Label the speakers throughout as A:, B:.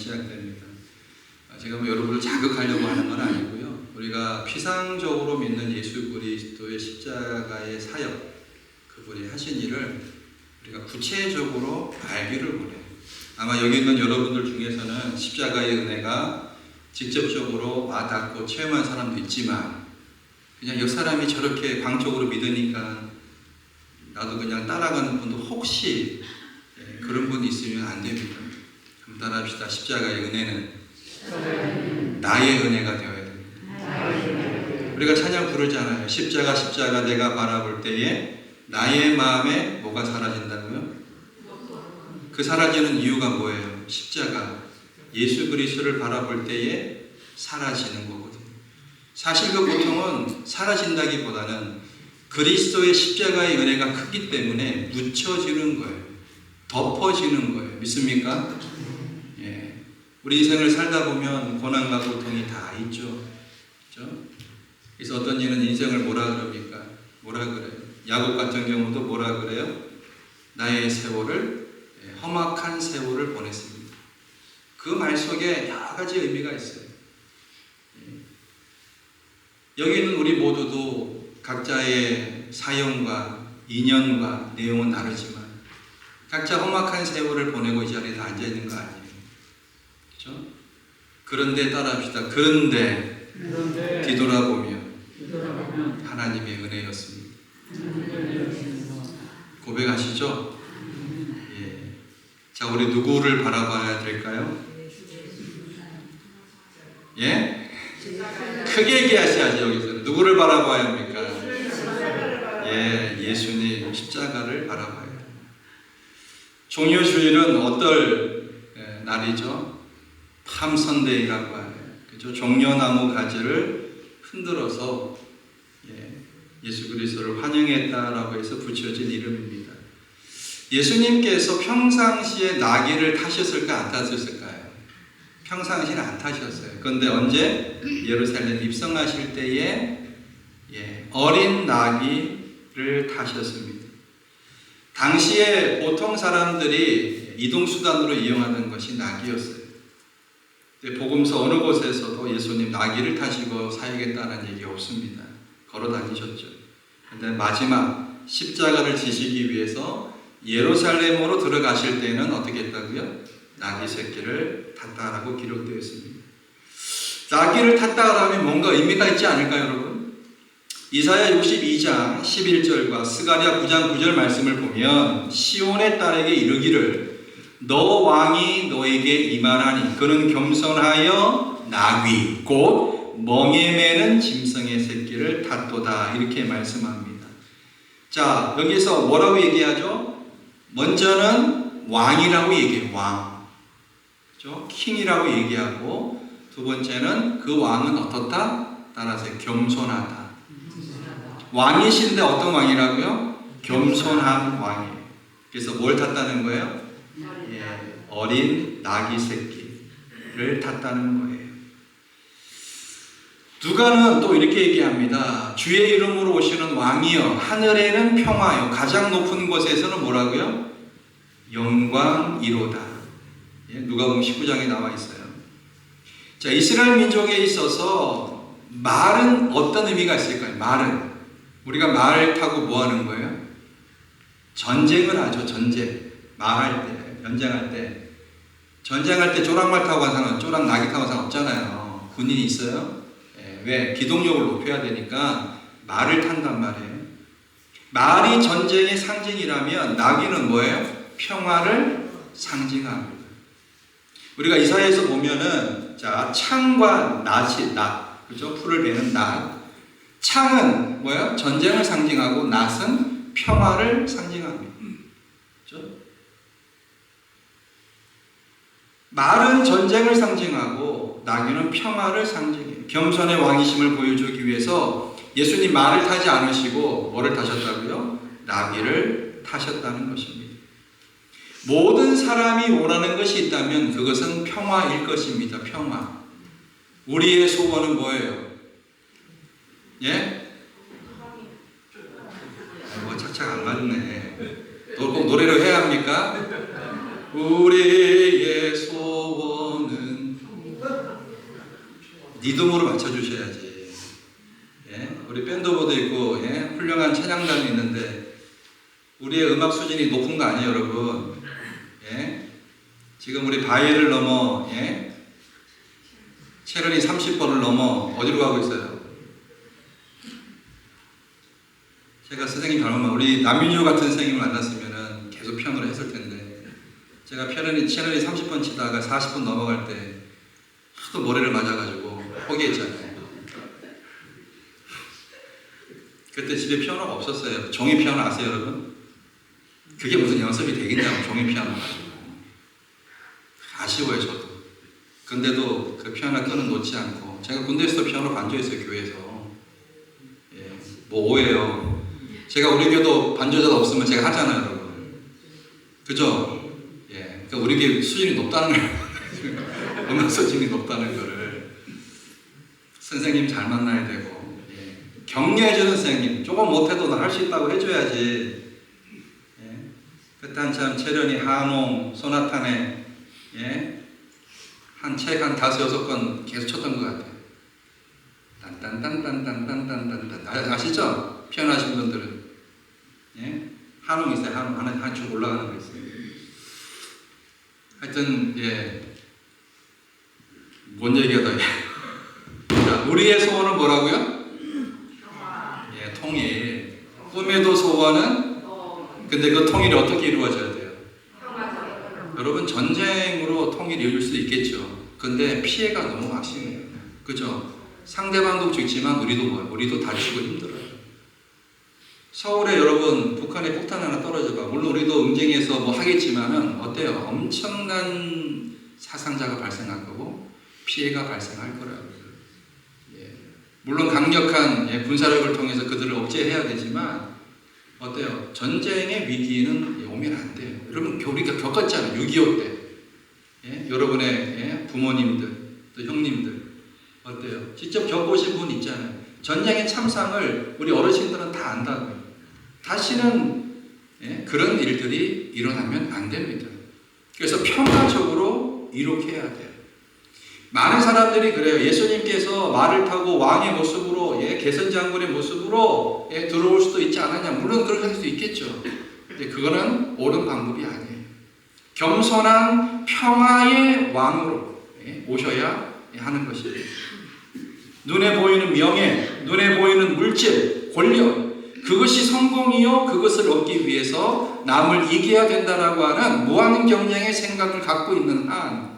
A: 시작됩니다. 제가 뭐 여러분을 자극하려고 하는 건 아니고요. 우리가 피상적으로 믿는 예수 그리스도의 십자가의 사역, 그분이 하신 일을 우리가 구체적으로 알기를 원해요. 아마 여기 있는 여러분들 중에서는 십자가의 은혜가 직접적으로 와닿고 체험한 사람도 있지만, 그냥 옆 사람이 저렇게 광적으로 믿으니까 나도 그냥 따라가는 분도 혹시 그런 분이 있으면 안 됩니다. 한번 따라합시다. 십자가의 은혜는 나의 은혜가 되어야 됩니다. 우리가 찬양 부르잖아요. 십자가 십자가 내가 바라볼 때에 나의 마음에 뭐가 사라진다고요? 그 사라지는 이유가 뭐예요? 십자가 예수 그리스도를 바라볼 때에 사라지는 거거든요. 사실 그 보통은 사라진다기보다는 그리스도의 십자가의 은혜가 크기 때문에 묻혀지는 거예요. 덮어지는 거예요. 믿습니까? 예. 우리 인생을 살다 보면 고난과 고통이 다 있죠. 그렇죠? 그래서 어떤 이는 인생을 뭐라 그럽니까? 뭐라 그래요? 야곱 같은 경우도 뭐라 그래요? 나의 세월을 험악한 세월을 보냈습니다. 그 말 속에 여러 가지 의미가 있어요. 여기 있는 우리 모두도 각자의 사연과 인연과 내용은 다르지만 각자 험악한 세월을 보내고 이 자리에 다 앉아있는 거 아니에요. 그렇죠? 그런데 따라합시다. 그런데 뒤돌아보면 하나님의 은혜였습니다. 고백하시죠? 예. 자, 우리 누구를 바라봐야 될까요? 예? 크게 얘기하셔야죠. 여기서 누구를 바라봐야 합니까? 예, 예수님 십자가를 바라봐야 합니다. 종려주일은 어떨 날이죠? 팜선데이라고 하네요. 그죠? 종려나무 가지를 흔들어서 예수 그리스도를 환영했다라고 해서 붙여진 이름입니다. 예수님께서 평상시에 나귀를 타셨을까 안 타셨을까요? 평상시는 안 타셨어요. 그런데 언제? 예루살렘 입성하실 때에 어린 나귀를 타셨습니다. 당시에 보통 사람들이 이동수단으로 이용하는 것이 나귀였어요. 복음서 어느 곳에서도 예수님 나귀를 타시고 사역했다는 얘기 없습니다. 걸어 다니셨죠. 그런데 마지막 십자가를 지시기 위해서 예루살렘으로 들어가실 때는 어떻게 했다고요? 나귀 새끼를 탔다라고 기록되어 있습니다. 나귀를 탔다 하면 뭔가 의미가 있지 않을까요, 여러분? 이사야 62장 11절과 스가랴 9장 9절 말씀을 보면 시온의 딸에게 이르기를 너 왕이 너에게 임하나니 그는 겸손하여 나귀 곧 멍에 매는 짐승의 새끼를 탔도다 이렇게 말씀합니다. 자, 여기서 뭐라고 얘기하죠? 먼저는 왕이라고 얘기해요. 왕. 그렇죠? 킹이라고 얘기하고 두 번째는 그 왕은 어떻다? 따라서 겸손하다. 왕이신데 어떤 왕이라고요? 겸손한 왕이에요. 그래서 뭘 탔다는 거예요? 어린 나귀 새끼를 탔다는 거예요. 누가는 또 이렇게 얘기합니다. 주의 이름으로 오시는 왕이여 하늘에는 평화요 가장 높은 곳에서는 뭐라고요? 영광이로다. 누가복음 19장에 나와 있어요. 자, 이스라엘 민족에 있어서 말은 어떤 의미가 있을까요? 말은 우리가 말 타고 뭐 하는 거예요? 전쟁을 하죠. 전쟁. 말할 때, 전쟁할 때. 전쟁할 때 쪼락말 타고 간 사람은 쪼락 나귀 타고 간 사람 없잖아요. 군인이 있어요? 왜? 기동력을 높여야 되니까 말을 탄단 말이에요. 말이 전쟁의 상징이라면 나귀는 뭐예요? 평화를 상징합니다. 우리가 이사야에서 보면은 자, 창과 낫이 낫, 그죠? 풀을 베는 낫. 창은 뭐예요? 전쟁을 상징하고 낫은 평화를 상징합니다. 그죠? 말은 전쟁을 상징하고 나귀는 평화를 상징해요. 겸손의 왕이심을 보여주기 위해서 예수님 말을 타지 않으시고 뭐를 타셨다고요? 나귀를 타셨다는 것입니다. 모든 사람이 원하는 것이 있다면 그것은 평화일 것입니다. 평화. 우리의 소원은 뭐예요? 예? 뭐 착착 안 맞네. 꼭 노래로 해야 합니까? 우리의 소원은 리듬으로 맞춰주셔야지. 예? 우리 밴드부도 있고, 예? 훌륭한 찬양단이 있는데 우리의 음악 수준이 높은 거 아니에요, 여러분? 예? 지금 우리 바위를 넘어, 예? 체런이 30번을 넘어 어디로 가고 있어요? 제가 선생님 잘못 우리 남윤유 같은 선생님을 만났으면 계속 피아노를 했을 텐데, 제가 체런이 30번 치다가 40번 넘어갈 때 하도 머리를 맞아가지고 포기했잖아요. 그때 집에 피아노가 없었어요. 종이 피아노 아세요, 여러분? 그게 무슨 연습이 되겠냐고, 종이 피아노 가지고. 아쉬워요, 저도. 근데도 그 피아노 끈은 놓지 않고, 제가 군대에서도 피아노 반주했어요, 교회에서. 예, 뭐 오해요. 제가 우리 교회도 반주자가 없으면 제가 하잖아요, 여러분. 그죠? 예, 그러니까 우리 교회 수준이 높다는 거예요. 음악 수준이 높다는 거를. 선생님 잘 만나야 되고, 예. 격려해주는 선생님, 조금 못해도 너 할 수 있다고 해줘야지. 예. 그때 한참 체련이 한홍, 소나타네, 예. 한 책 한 5-6권 계속 쳤던 것 같아요. 딴딴딴딴딴딴딴딴. 아시죠? 피아노 하시는 분들은. 예? 한홍 있어요. 한홍 한 쭉 올라가는 거 있어요. 하여튼, 예. 뭔 얘기하다. 자, 우리의 소원은 뭐라고요? 예, 통일. 꿈에도 소원은? 근데 그 통일이 어떻게 이루어져야 돼요? 여러분, 전쟁으로 통일이 이룰 수도 있겠죠. 근데 피해가 너무 막심해요. 그죠? 상대방도 죽지만 우리도 다치고 힘들어요. 서울에 여러분, 북한에 폭탄 하나 떨어져 봐. 물론 우리도 응징해서 뭐 하겠지만은 어때요? 엄청난 사상자가 발생할 거고 피해가 발생할 거라고요. 예. 물론 강력한 군사력을 통해서 그들을 억제해야 되지만 어때요? 전쟁의 위기는 오면 안 돼요. 여러분, 우리가 겪었잖아요. 6.25 때. 예? 여러분의 부모님들, 또 형님들. 어때요? 직접 겪으신 분 있잖아요. 전쟁의 참상을 우리 어르신들은 다 안다고요. 다시는 그런 일들이 일어나면 안 됩니다. 그래서 평화적으로 이룩해야 돼요. 많은 사람들이 그래요. 예수님께서 말을 타고 왕의 모습으로, 개선장군의 모습으로 들어올 수도 있지 않았냐. 물론 그렇게 할 수도 있겠죠. 근데 그거는 옳은 방법이 아니에요. 겸손한 평화의 왕으로 오셔야 하는 것입니다. 눈에 보이는 명예, 눈에 보이는 물질, 권력, 그것이 성공이요, 그것을 얻기 위해서 남을 이겨야 된다라고 하는 무한 경쟁의 생각을 갖고 있는 한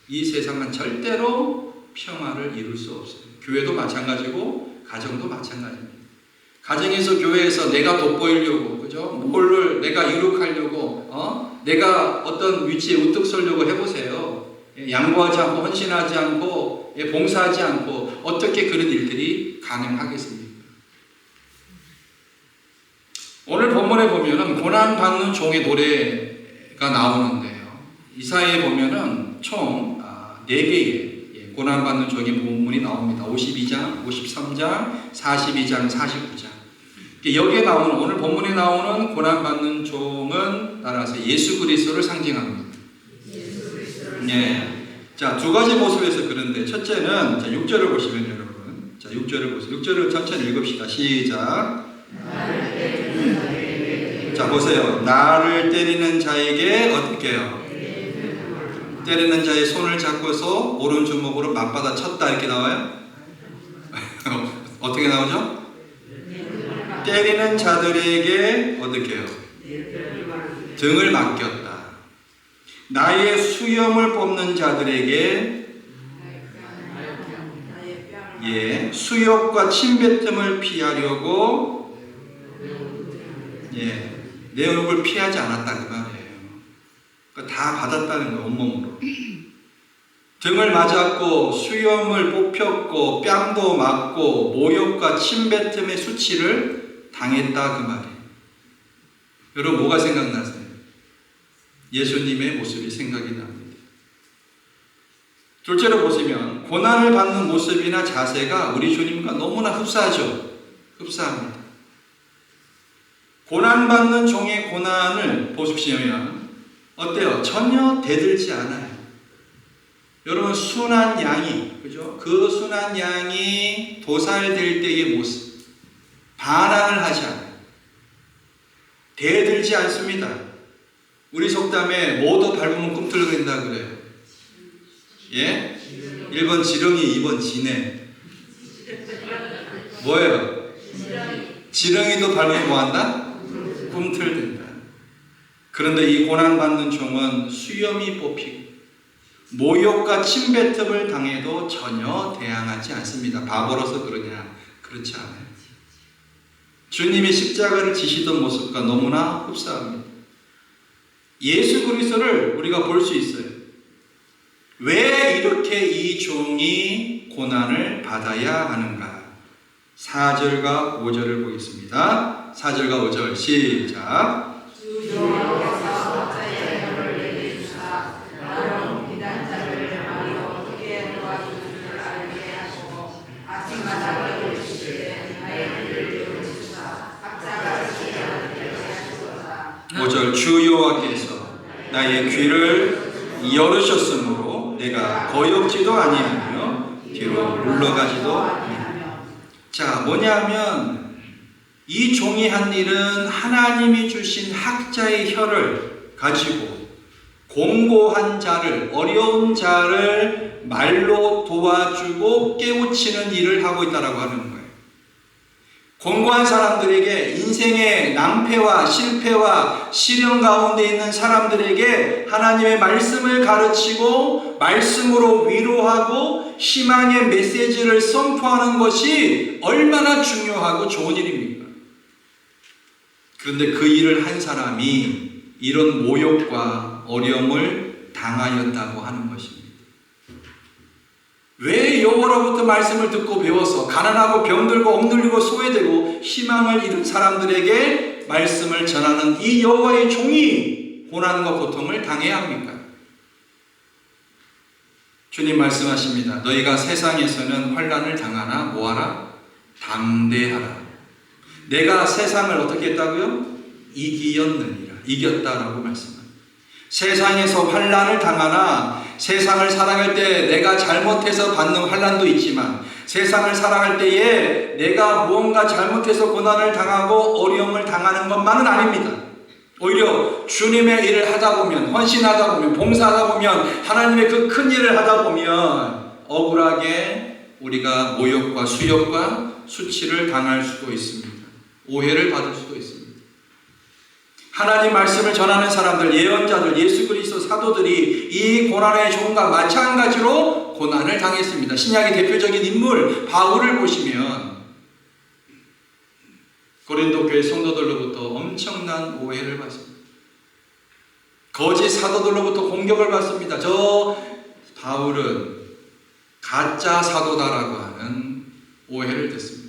A: 이 세상은 절대로 평화를 이룰 수 없어요. 교회도 마찬가지고 가정도 마찬가지입니다. 가정에서 교회에서 내가 돋보이려고, 그죠? 뭐를 내가 이룩하려고, 내가 어떤 위치에 우뚝 서려고 해보세요. 양보하지 않고 헌신하지 않고 봉사하지 않고 어떻게 그런 일들이 가능하겠습니까? 오늘 본문에 보면은 고난받는 종의 노래가 나오는데요. 이사야에 보면은 총 4개의 고난받는 종의 본문이 나옵니다. 52장, 53장, 42장, 49장. 여기에 나오는, 오늘 본문에 나오는 고난받는 종은 따라서 예수 그리스도를 상징합니다. 예. 자, 두 가지 모습에서 그런데, 첫째는, 자, 6절을 보시면 여러분. 자, 6절을 보세요. 6절을 천천히 읽읍시다. 시작. 자, 보세요. 나를 때리는 자에게 어떻게 해요? 때리는 자의 손을 잡고서 오른주먹으로 맞받아 쳤다. 이렇게 나와요? 어떻게 나오죠? 때리는 자들에게 어떻게 해요? 등을 맡겼다. 나의 수염을 뽑는 자들에게 수욕과 침뱉음을 피하려고 내 얼굴을 피하지 않았다 그 말이에요. 다 받았다는 거예요. 온몸으로. 등을 맞았고 수염을 뽑혔고 뺨도 맞고 모욕과 침뱉음의 수치를 당했다 그 말이에요. 여러분 뭐가 생각나세요? 예수님의 모습이 생각이 납니다. 둘째로 보시면 고난을 받는 모습이나 자세가 우리 주님과 너무나 흡사하죠. 흡사합니다. 고난받는 종의 고난을 보십시오. 어때요? 전혀 대들지 않아요. 여러분, 순한 양이, 그죠? 그 순한 양이 도살될 때의 모습, 반항을 하지 않아요. 대들지 않습니다. 우리 속담에 뭐도 밟으면 꿈틀거린다 그래요. 예? 1번 지렁이, 2번 지네. 뭐예요? 지렁이도 밟으면 뭐한다? 꿈틀댄다. 그런데 이 고난받는 종은 수염이 뽑히고 모욕과 침뱉음을 당해도 전혀 대항하지 않습니다. 바보라서 그러냐? 그렇지 않아요. 주님이 십자가를 지시던 모습과 너무나 흡사합니다. 예수 그리스도를 우리가 볼 수 있어요. 왜 이렇게 이 종이 고난을 받아야 하는가? 4절과 5절을 보겠습니다. 4절과 5절 시작. 주 여호와께서 나의 귀를 열으셨으므로 내가 거역지도 아니하며 뒤로 물러가지도 아니하며. 자, 뭐냐면 이 종이 한 일은 하나님이 주신 학자의 혀를 가지고 공고한 자를, 어려운 자를 말로 도와주고 깨우치는 일을 하고 있다라고 하는 거예요. 공고한 사람들에게, 인생의 낭패와 실패와 시련 가운데 있는 사람들에게 하나님의 말씀을 가르치고 말씀으로 위로하고 희망의 메시지를 선포하는 것이 얼마나 중요하고 좋은 일입니까? 그런데 그 일을 한 사람이 이런 모욕과 어려움을 당하였다고 하는 것입니다. 왜 여호와로부터 말씀을 듣고 배워서 가난하고 병들고 억눌리고 소외되고 희망을 잃은 사람들에게 말씀을 전하는 이 여호와의 종이 고난과 고통을 당해야 합니까? 주님 말씀하십니다. 너희가 세상에서는 환난을 당하나 뭐하라? 담대하라. 내가 세상을 어떻게 했다고요? 이기었느니라. 이겼다라고 말씀합니다. 세상에서 환난을 당하나, 세상을 살아갈 때 내가 잘못해서 받는 환난도 있지만 세상을 살아갈 때에 내가 무언가 잘못해서 고난을 당하고 어려움을 당하는 것만은 아닙니다. 오히려 주님의 일을 하다 보면, 헌신하다 보면, 봉사하다 보면, 하나님의 그 큰 일을 하다 보면 억울하게 우리가 모욕과 수욕과 수치를 당할 수도 있습니다. 오해를 받을 수도 있습니다. 하나님 말씀을 전하는 사람들, 예언자들, 예수 그리스도 사도들이 이 고난의 종과 마찬가지로 고난을 당했습니다. 신약의 대표적인 인물 바울을 보시면 고린도 교회 성도들로부터 엄청난 오해를 받습니다. 거짓 사도들로부터 공격을 받습니다. 저 바울은 가짜 사도다라고 하는 오해를 듣습니다.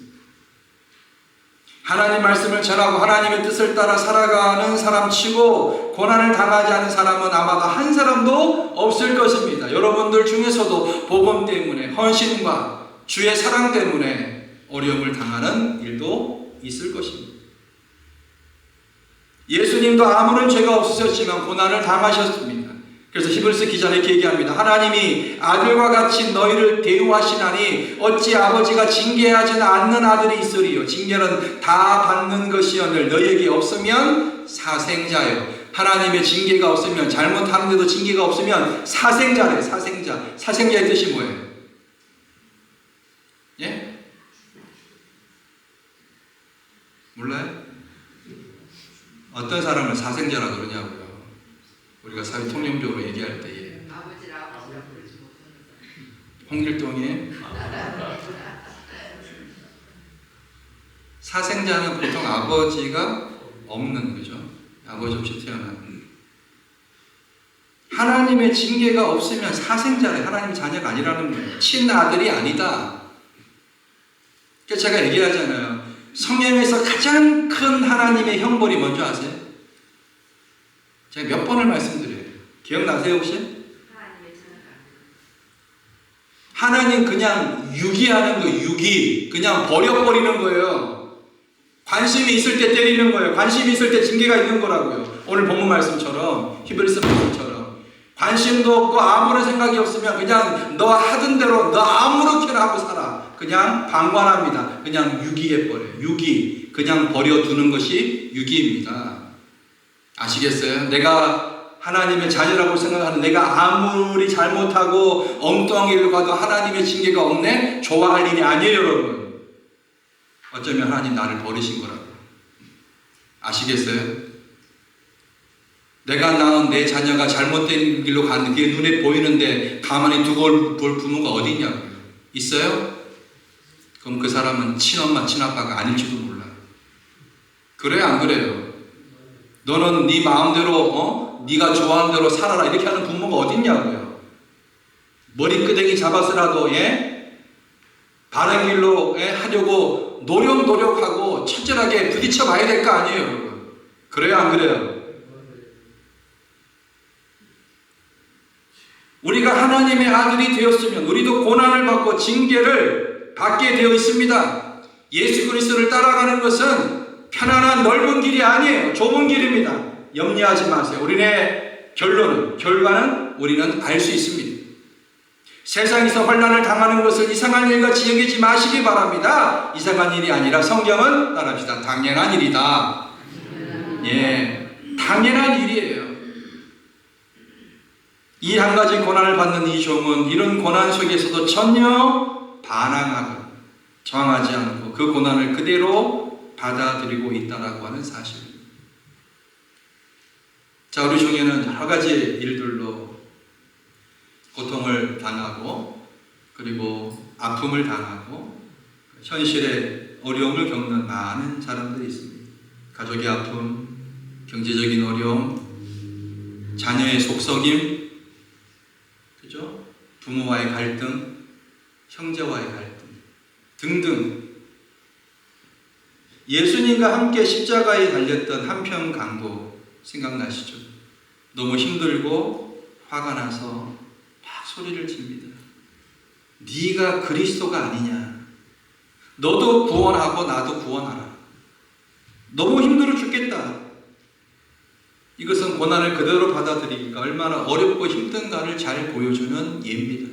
A: 하나님 말씀을 전하고 하나님의 뜻을 따라 살아가는 사람 치고 고난을 당하지 않은 사람은 아마도 한 사람도 없을 것입니다. 여러분들 중에서도 복음 때문에, 헌신과 주의 사랑 때문에 어려움을 당하는 일도 있을 것입니다. 예수님도 아무런 죄가 없으셨지만 고난을 당하셨습니다. 그래서 히브리서 기자는 이렇게 얘기합니다. 하나님이 아들과 같이 너희를 대우하시나니 어찌 아버지가 징계하지는 않는 아들이 있으리요. 징계는 다 받는 것이오늘 너희에게 없으면 사생자요. 하나님의 징계가 없으면, 잘못하는데도 징계가 없으면 사생자래. 사생자. 사생자의 뜻이 뭐예요? 예? 몰라요? 어떤 사람을 사생자라고 그러냐고요. 우리가 사회 통념적으로 얘기할 때에 홍길동이 사생자는 보통 아버지가 없는 거죠. 아버지 없이 태어난. 하나님의 징계가 없으면 사생자래. 하나님 자녀가 아니라는 거예요. 친아들이 아니다. 그래서 제가 얘기하잖아요. 성경에서 가장 큰 하나님의 형벌이 뭔지 아세요? 제가 몇 번을 말씀드려요. 기억나세요 혹시? 하나님 그냥 유기하는 거예요. 유기. 그냥 버려버리는 거예요. 관심이 있을 때 때리는 거예요. 관심이 있을 때 징계가 있는 거라고요. 오늘 본문 말씀처럼, 히브리서 말씀처럼 관심도 없고 아무런 생각이 없으면 그냥 너 하던 대로 너 아무렇게나 하고 살아. 그냥 방관합니다. 그냥 유기해버려요. 유기. 그냥 버려두는 것이 유기입니다. 아시겠어요? 내가 하나님의 자녀라고 생각하는 내가 아무리 잘못하고 엉뚱한 길을 가도 하나님의 징계가 없네? 좋아할 일이 아니에요, 여러분. 어쩌면 하나님 나를 버리신 거라고. 아시겠어요? 내가 낳은 내 자녀가 잘못된 길로 가는 게 눈에 보이는데 가만히 두고 볼 부모가 어디 있냐고요. 있어요? 그럼 그 사람은 친엄마, 친아빠가 아닐지도 몰라요. 그래요, 안 그래요? 너는 네 마음대로 네가 좋아하는 대로 살아라 이렇게 하는 부모가 어디 있냐고요. 머리끄댕이 잡아서라도 바른 길로 하려고 노력하고 철저하게 부딪혀 봐야 될 거 아니에요, 여러분. 그래요, 안 그래요? 우리가 하나님의 아들이 되었으면 우리도 고난을 받고 징계를 받게 되어 있습니다. 예수 그리스도를 따라가는 것은 편안한 넓은 길이 아니에요. 좁은 길입니다. 염려하지 마세요. 우리의 결과는 우리는 알 수 있습니다. 세상에서 환난을 당하는 것을 이상한 일같이 여기지 마시기 바랍니다. 이상한 일이 아니라 성경은 따라합시다. 당연한 일이다. 당연한 일이에요. 이 한 가지 고난을 받는 이 종은 이런 고난 속에서도 전혀 반항하고 저항하지 않고 그 고난을 그대로 받아들이고 있다라고 하는 사실입니다. 자, 우리 종에는 여러 가지 일들로 고통을 당하고 그리고 아픔을 당하고 현실에 어려움을 겪는 많은 사람들이 있습니다. 가족의 아픔, 경제적인 어려움, 자녀의 속썩임, 그죠? 부모와의 갈등, 형제와의 갈등 등등. 예수님과 함께 십자가에 달렸던 한평강도 생각나시죠? 너무 힘들고 화가 나서 막 소리를 칩니다. 네가 그리스도가 아니냐? 너도 구원하고 나도 구원하라. 너무 힘들어 죽겠다. 이것은 고난을 그대로 받아들이기가 얼마나 어렵고 힘든가를 잘 보여주는 예입니다.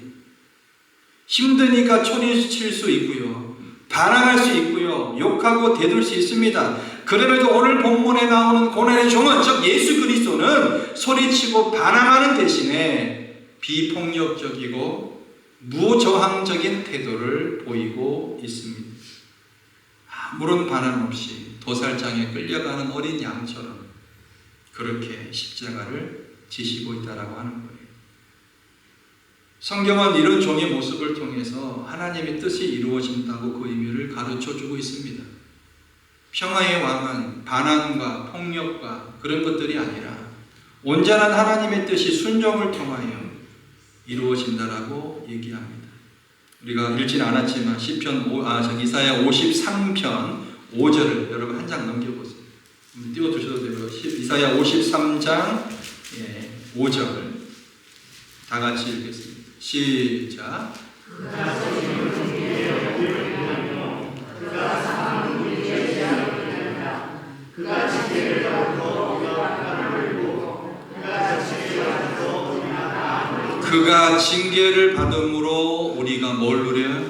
A: 힘드니까 소리칠 수 있고요. 반항할 수 있고요. 욕하고 대들 수 있습니다. 그럼에도 오늘 본문에 나오는 고난의 종은 즉 예수 그리스도는 소리치고 반항하는 대신에 비폭력적이고 무저항적인 태도를 보이고 있습니다. 아무런 반항 없이 도살장에 끌려가는 어린 양처럼 그렇게 십자가를 지시고 있다라고 하는 거예요. 성경은 이런 종의 모습을 통해서 하나님의 뜻이 이루어진다고 그 의미를 가르쳐주고 있습니다. 평화의 왕은 반항과 폭력과 그런 것들이 아니라 온전한 하나님의 뜻이 순종을 통하여 이루어진다라고 얘기합니다. 우리가 읽지는 않았지만 이사야 53편 5절을 여러분 한 장 넘겨보세요. 띄워두셔도 되고요. 이사야 53장 5절 다 같이 읽겠습니다. 시작. 그가 징계를 받음으로 우리가 뭘 누려요?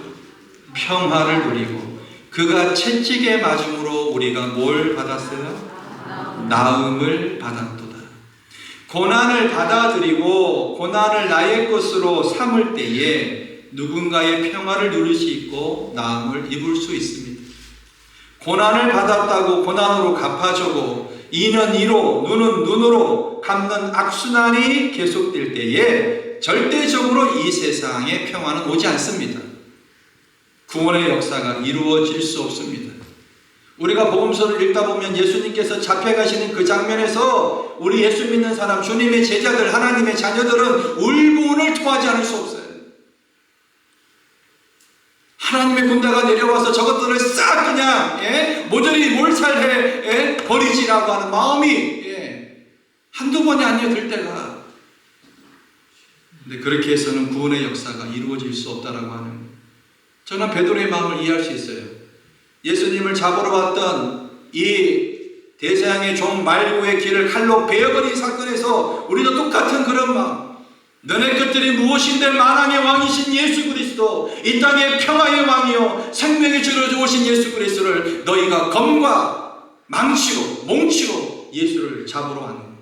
A: 평화를 누리고 그가 채찍에 맞음으로 우리가 뭘 받았어요? 나음을 받았도다. 고난을 받아들이고 고난을 나의 것으로 삼을 때에 누군가의 평화를 누릴 수 있고 나음을 입을 수 있습니다. 고난을 받았다고 고난으로 갚아주고 이는 이로 눈은 눈으로 갚는 악순환이 계속될 때에 절대적으로 이 세상에 평화는 오지 않습니다. 구원의 역사가 이루어질 수 없습니다. 우리가 복음서를 읽다 보면 예수님께서 잡혀가시는 그 장면에서 우리 예수 믿는 사람, 주님의 제자들, 하나님의 자녀들은 울고 운을 토하지 않을 수 없어요. 하나님의 군대가 내려와서 저것들을 싹 그냥 모조리 몰살해 버리지라고 하는 마음이 한두 번이 아니에요. 들 때가. 근데 그렇게 해서는 구원의 역사가 이루어질 수 없다라고 하는 거예요. 저는 베드로의 마음을 이해할 수 있어요. 예수님을 잡으러 왔던 이 대서양의 종 말고의 길을 칼로 베어버린 사건에서 우리도 똑같은 그런 마음, 너네 것들이 무엇인데 만왕의 왕이신 예수 그리스도, 이 땅의 평화의 왕이요 생명의 주로 오신 예수 그리스도를 너희가 검과 망치로 몽치로 예수를 잡으러 하는 거예요.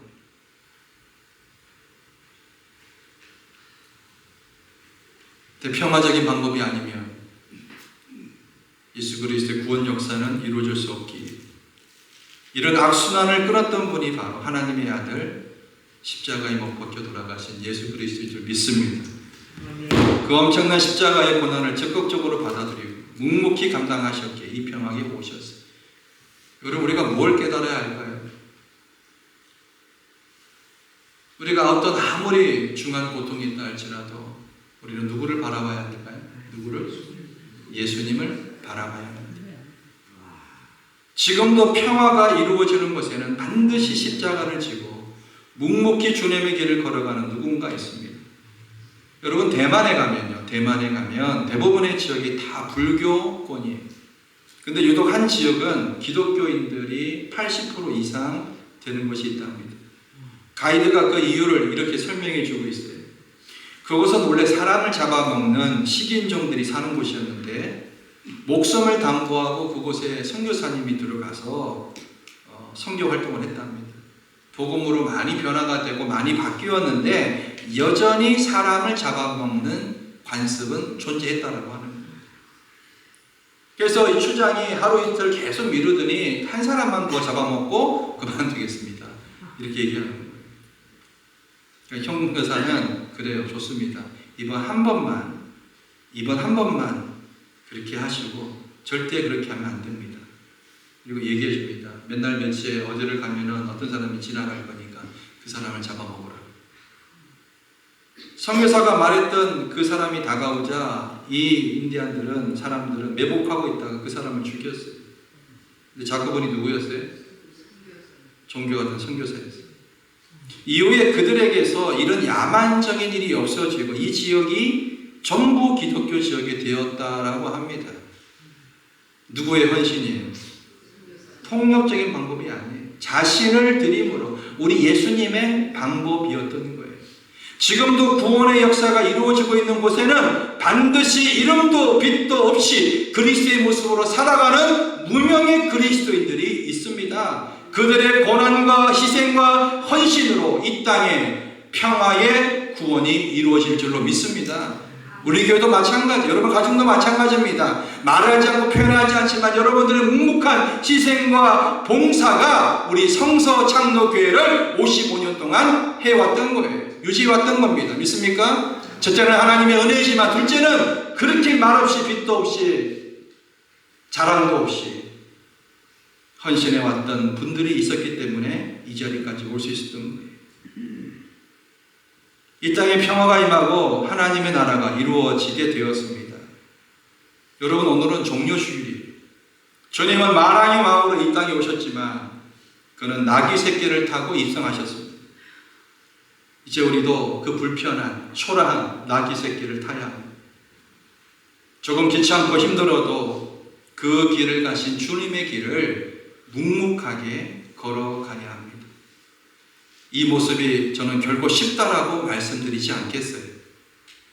A: 평화적인 방법이 아니면 예수 그리스도의 구원 역사는 이루어질 수 없기에 이런 악순환을 끊었던 분이 바로 하나님의 아들 십자가에 못 박혀 돌아가신 예수 그리스도인 줄 믿습니다. 그 엄청난 십자가의 고난을 적극적으로 받아들이고 묵묵히 감당하셨기에 이 평화에 오셨어요. 여러분, 우리가 뭘 깨달아야 할까요? 우리가 어떤 아무리 중한 고통이 있다 할지라도 우리는 누구를 바라봐야 할까요? 누구를? 예수님을 바라봐야 합니다. 지금도 평화가 이루어지는 곳에는 반드시 십자가를 지고 묵묵히 주님의 길을 걸어가는 누군가 있습니다. 여러분, 대만에 가면 대부분의 지역이 다 불교권이에요. 근데 유독 한 지역은 기독교인들이 80% 이상 되는 곳이 있답니다. 가이드가 그 이유를 이렇게 설명해 주고 있어요. 그곳은 원래 사람을 잡아먹는 식인종들이 사는 곳이었는데 목숨을 담보하고 그곳에 선교사님이 들어가서 선교 활동을 했답니다. 복음으로 많이 변화가 되고 많이 바뀌었는데 여전히 사람을 잡아먹는 관습은 존재했다라고 하는 거예요. 그래서 이 추장이 하루 이틀 계속 미루더니 한 사람만 더 잡아먹고 그만두겠습니다. 이렇게 얘기하는 거예요. 그러니까 형 교사는 그래요, 좋습니다. 이번 한 번만 그렇게 하시고 절대 그렇게 하면 안 됩니다. 그리고 얘기해 줍니다. 맨날 며칠에 어디를 가면은 어떤 사람이 지나갈 거니까 그 사람을 잡아먹으라. 선교사가 말했던 그 사람이 다가오자 이 사람들은 매복하고 있다가 그 사람을 죽였어요. 근데 작업원이 누구였어요? 종교 같은 선교사였어요. 이후에 그들에게서 이런 야만적인 일이 없어지고 이 지역이 전부 기독교 지역이 되었다라고 합니다. 누구의 헌신이에요? 폭력적인 방법이 아니에요. 자신을 드림으로 우리 예수님의 방법이었던 거예요. 지금도 구원의 역사가 이루어지고 있는 곳에는 반드시 이름도 빛도 없이 그리스도의 모습으로 살아가는 무명의 그리스도인들이 있습니다. 그들의 고난과 희생과 헌신으로 이 땅에 평화의 구원이 이루어질 줄로 믿습니다. 우리 교회도 마찬가지, 여러분 가정도 마찬가지입니다. 말하지 않고 표현하지 않지만 여러분들의 묵묵한 희생과 봉사가 우리 성서 창노교회를 55년 동안 해왔던 거예요. 유지해왔던 겁니다. 믿습니까? 첫째는 하나님의 은혜이지만 둘째는 그렇게 말없이 빛도 없이 자랑도 없이 헌신해왔던 분들이 있었기 때문에 이 자리까지 올 수 있었던 거예요. 이 땅에 평화가 임하고 하나님의 나라가 이루어지게 되었습니다. 여러분, 오늘은 종려주일이에요. 주님은 만왕의 왕으로 이 땅에 오셨지만 그는 나귀 새끼를 타고 입성하셨습니다. 이제 우리도 그 불편한 초라한 나귀 새끼를 타야 합니다. 조금 귀찮고 힘들어도 그 길을 가신 주님의 길을 묵묵하게 걸어가야 합니다. 이 모습이 저는 결코 쉽다라고 말씀드리지 않겠어요.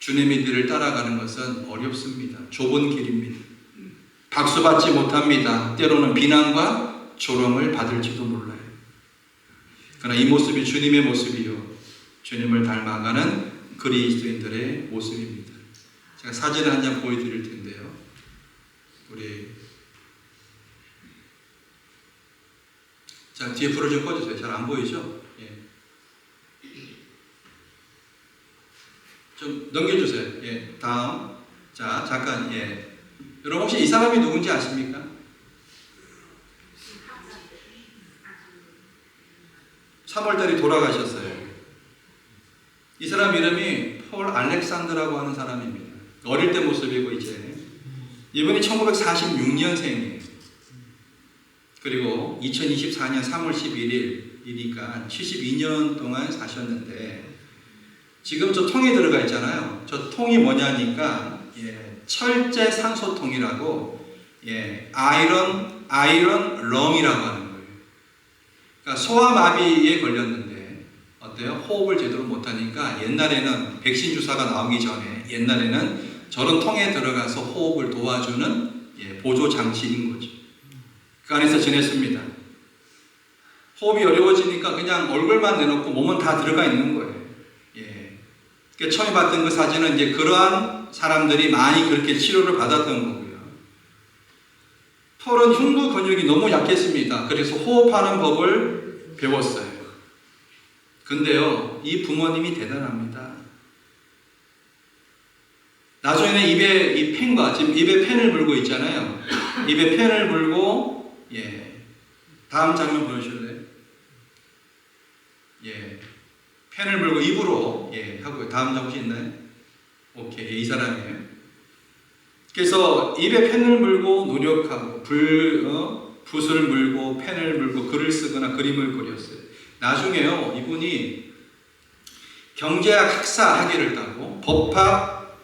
A: 주님의 길을 따라가는 것은 어렵습니다. 좁은 길입니다. 박수받지 못합니다. 때로는 비난과 조롱을 받을지도 몰라요. 그러나 이 모습이 주님의 모습이요, 주님을 닮아가는 그리스도인들의 모습입니다. 제가 사진을 한 장 보여드릴 텐데요. 자, 뒤에 불을 좀 꺼주세요. 잘 안 보이죠? 예. 좀 넘겨주세요. 예. 다음. 자, 잠깐, 예. 여러분 혹시 이 사람이 누군지 아십니까? (3월달에) 돌아가셨어요. 이 사람 이름이 폴 알렉산더라고 하는 사람입니다. 어릴 때 모습이고 이제 이분이 1946년생이에요. 그리고 2024년 3월 11일이니까 72년 동안 사셨는데 지금 저 통에 들어가 있잖아요. 저 통이 뭐냐니까 철제 산소통이라고 아이런 렁이라고 하는 거예요. 그러니까 소아마비에 걸렸는데 어때요? 호흡을 제대로 못하니까 옛날에는 백신 주사가 나오기 전에 옛날에는 저런 통에 들어가서 호흡을 도와주는 보조 장치인 거죠. 그 안에서 지냈습니다. 호흡이 어려워지니까 그냥 얼굴만 내놓고 몸은 다 들어가 있는 거예요. 그러니까 처음에 봤던 그 사진은 이제 그러한 사람들이 많이 그렇게 치료를 받았던 거고요. 털은 흉부 근육이 너무 약했습니다. 그래서 호흡하는 법을 배웠어요. 근데요, 이 부모님이 대단합니다. 나중에는 입에 이 펜과, 지금 입에 펜을 물고 있잖아요. 입에 펜을 물고, 다음 장면 보여줄래요? 펜을 물고 입으로, 하고, 다음 장면 있나요? 오케이, 이 사람이에요. 그래서 입에 펜을 물고 노력하고, 붓을 물고, 펜을 물고, 글을 쓰거나 그림을 그렸어요. 나중에요, 이분이 경제학 학사 학위를 따고, 법학,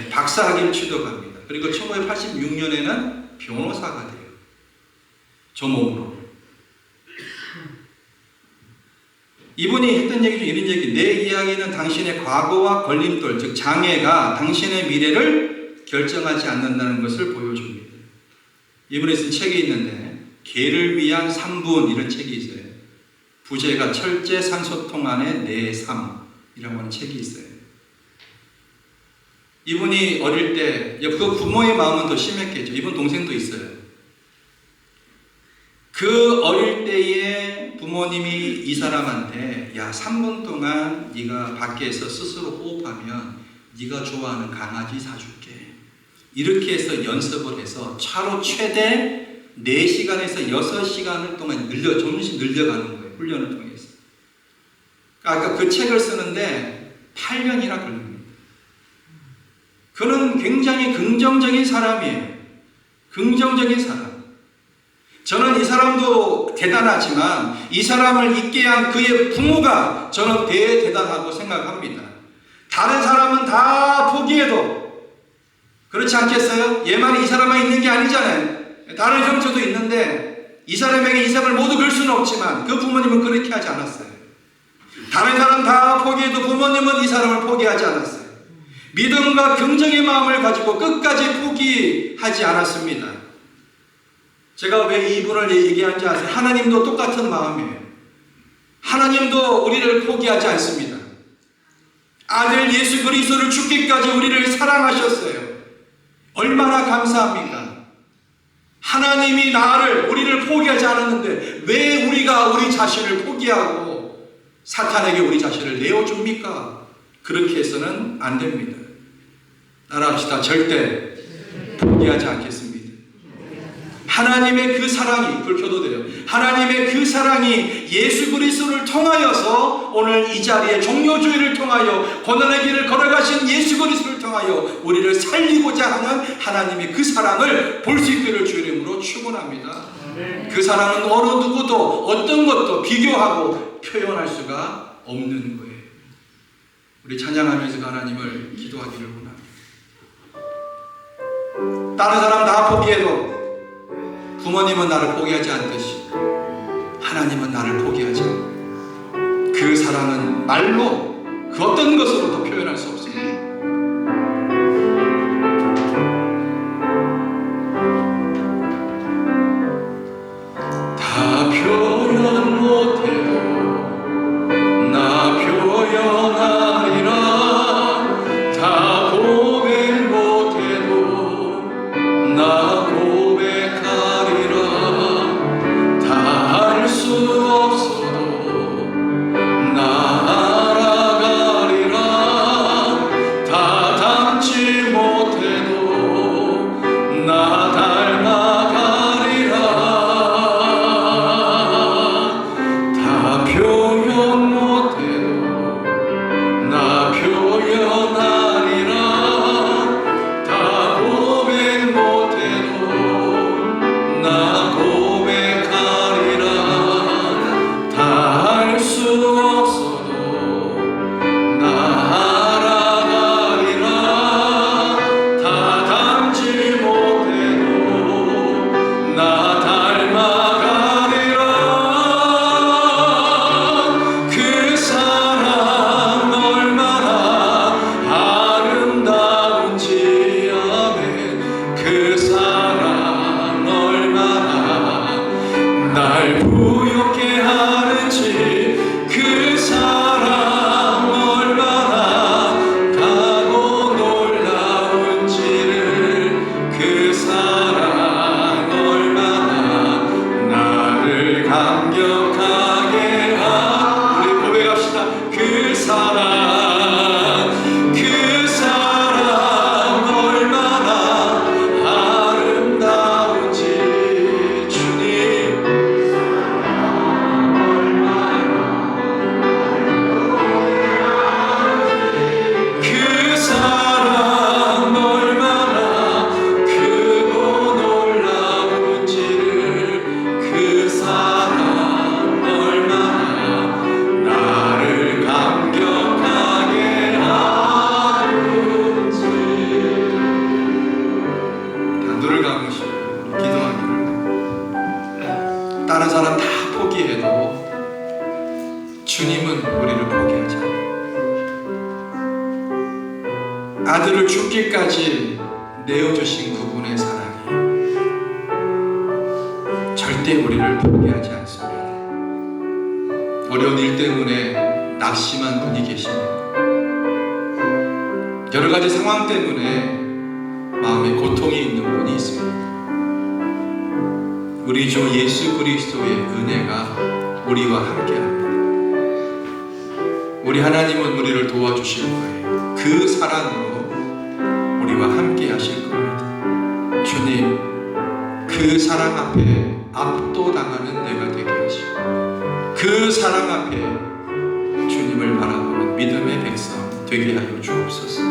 A: 박사 학위를 취득합니다. 그리고 1986년에는 변호사가 돼요. 저 몸으로. 이분이 했던 얘기 중 이런 얘기, 내 이야기는 당신의 과거와 걸림돌, 즉 장애가 당신의 미래를 결정하지 않는다는 것을 보여줍니다. 이분이 쓴 책이 있는데 개를 위한 3분 이런 책이 있어요. 부제가 철제 산소통 안의 내 삶이라고 하는 책이 있어요. 이분이 어릴 때, 그 부모의 마음은 더 심했겠죠. 이분 동생도 있어요. 그 어릴 때에 부모님이 이 사람한테, 야, 3분 동안 네가 밖에서 스스로 호흡하면 네가 좋아하는 강아지 사줄게. 이렇게 해서 연습을 해서 차로 최대 4시간에서 6시간을 동안 조금씩 늘려가는 거예요. 훈련을 통해서. 아까 그 책을 쓰는데 8년이나 걸립니다. 그는 굉장히 긍정적인 사람이에요. 긍정적인 사람. 저는 이 사람도 대단하지만 이 사람을 있게 한 그의 부모가 저는 대단하고 생각합니다. 다른 사람은 다 포기해도 그렇지 않겠어요? 얘만 이 사람만 있는 게 아니잖아요. 다른 형제도 있는데 이 사람에게 이삭을 모두 걸 수는 없지만 그 부모님은 그렇게 하지 않았어요. 다른 사람 다 포기해도 부모님은 이 사람을 포기하지 않았어요. 믿음과 긍정의 마음을 가지고 끝까지 포기하지 않았습니다. 제가 왜 이분을 얘기하는지 아세요? 하나님도 똑같은 마음이에요. 하나님도 우리를 포기하지 않습니다. 아들 예수 그리스도를 죽기까지 우리를 사랑하셨어요. 얼마나 감사합니까? 하나님이 우리를 포기하지 않았는데 왜 우리가 우리 자신을 포기하고 사탄에게 우리 자신을 내어줍니까? 그렇게 해서는 안 됩니다. 따라합시다. 절대 포기하지 않겠습니다. 하나님의 그 사랑이, 불 켜도 돼요. 하나님의 그 사랑이 예수 그리스도를 통하여서 오늘 이 자리에 종료주의를 통하여 고난의 길을 걸어가신 예수 그리스도를 통하여 우리를 살리고자 하는 하나님의 그 사랑을 볼 수 있기를 주 이름으로 축원합니다. 그 사랑은 어느 누구도 어떤 것도 비교하고 표현할 수가 없는 거예요. 우리 찬양하면서 하나님을 기도하기를 원합니다. 다른 사람 다 포기해도 부모님은 나를 포기하지 않듯이 하나님은 나를 포기하지 않고 그 사랑은 말로 그 어떤 것으로도 표현할 수 없습니다. 다 표현 못해도 나 표현하리라. 다 고백 못해도 나 죽기까지 내어주신 그분의 사랑이 절대 우리를 포기하지 않습니다. 어려운 일 때문에 낙심한 분이 계십니다. 여러 가지 상황 때문에 마음에 고통이 있는 분이 있습니다. 우리 주 예수 그리스도의 은혜가 우리와 함께합니다. 우리 하나님은 우리를 도와주실 거예요. 그 사랑으로 우리와 함께 하실 겁니다. 주님, 그 사랑 앞에 압도당하는 내가 되게 하시고 그 사랑 앞에 주님을 바라보는 믿음의 백성 되게 하여 주옵소서.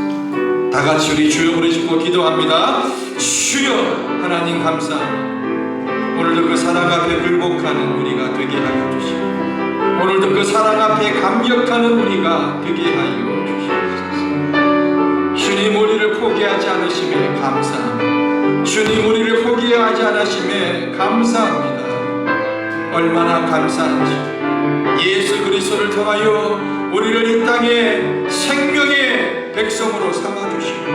A: 다 같이 우리 주여 부르시고 기도합니다. 주여, 하나님 감사합니다. 오늘도 그 사랑 앞에 굴복하는 우리가 되게 하여 주시고 오늘도 그 사랑 앞에 감격하는 우리가 되게 하여 주시옵소서. 주님, 우리를 포기하지 않으심에 감사합니다. 주님, 우리를 포기하지 않으심에 감사합니다. 얼마나 감사한지 예수 그리스도를 통하여 우리를 이 땅에 생명의 백성으로 삼아주시고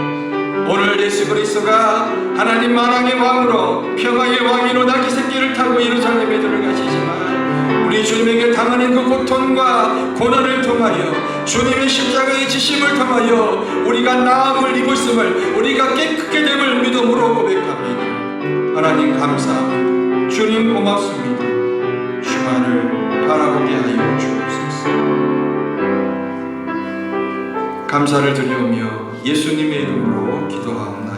A: 오늘 예수 그리스도가 하나님 만왕의 왕으로 평화의 왕이로 나귀 새끼를 타고 예루살렘에 들어가시지만 우리 주님에게 당하는 그 고통과 고난을 통하여 주님의 십자가의 지심을 통하여 우리가 나음을 입었음을 우리가 깨끗게 됨을 믿음으로 고백합니다. 하나님 감사합니다. 주님 고맙습니다. 주만을 바라보게 하여 주옵소서. 감사를 드리오며 예수님의 이름으로 기도합니다.